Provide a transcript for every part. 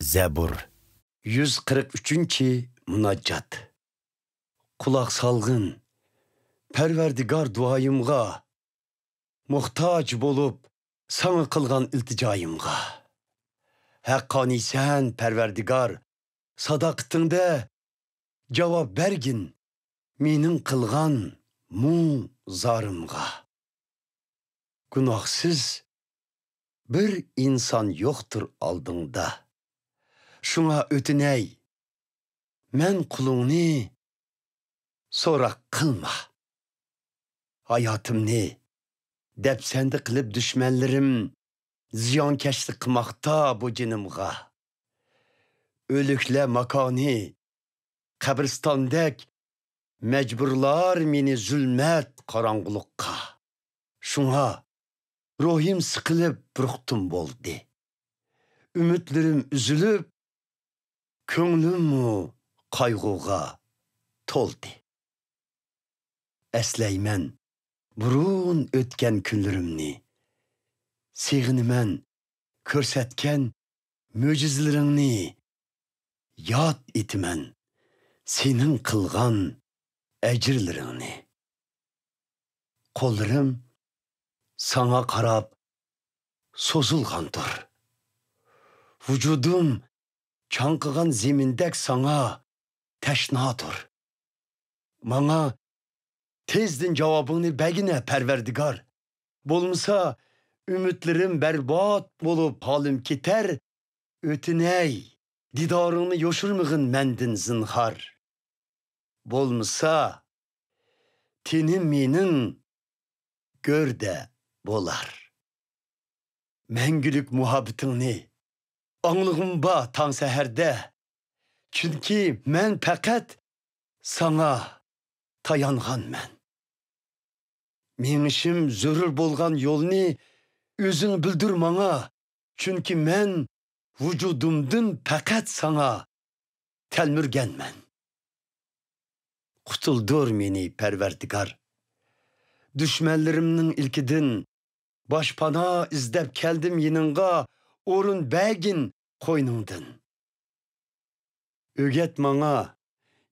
Zebur 143. Munaccat. Kulak salgın, perverdigar duayımga, muhtaç bolup sana kılgan ilticayımga. Hakkani sen perverdigar, sadaqtinde cevap bergin, minin kılgan mu zarımga. Günahsız bir insan yoktur aldığında. Şuna ötüney, men kulunu sorak kılma. Hayatımni depsendi kılıp düşmanlarım ziyankeşlik kılmakta bu cinimga. Ölükle makani, kabristandek mecburlar meni zulmet karangılıkka. Şuna ruhim sıkılıp bıraktım boldu. Ümitlerim üzülüp, könglim kaygıga toldu. Esleymen burun ötken günlerimni, seginimen körsetken möcüzlerini, yad etimen senin kılgan ecirlerini. Kollarım sana karab sozulgandır. Vücudum çankıgan zemindek sana teşnadır. Bana tezdin cevabını begine perverdigar. Bolmasa ümitlerim berbat bolup halim keter. Ötüney didarını yoşurmığın mendin zinhar. Bolmasa tenim menin görde bolar. Mengülük muhabbetini anlığımba tan seherde. Çünkü men fakat sana tayangan men. Menişim zörür bolgan yolni özün bildir bana. Çünkü men vücudumdun fakat sana telmürgen men. Kutuldur meni perverdigar. Düşmanlarımның ilkidin başpana izdep keldim yinınga orun begin koynundun. Öget bana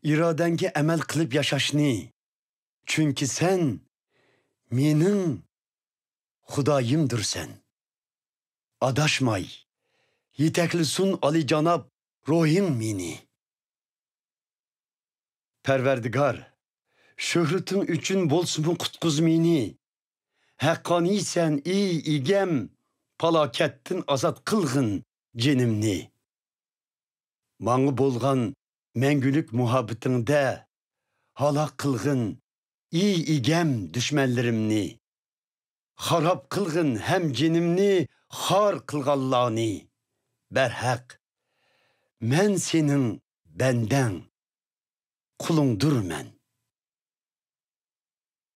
iradenge emel kılıp yaşaşni. Çünkü sen menin Hudayımdır sen. Adaşmay, yeteklisun Ali Canab ruhim meni. Perverdigar, şöhretin üçün bolsumun kutkuz meni. Hakkani sen iyi igem, palakettin azat kılgın cenimni. Bana bolgan mengülük muhabbetinde, halak kılgın iyi igem düşmanlarımni. Harap kılgın hem cenimni, har kılgallani. Berhak, men senin benden kulundur men.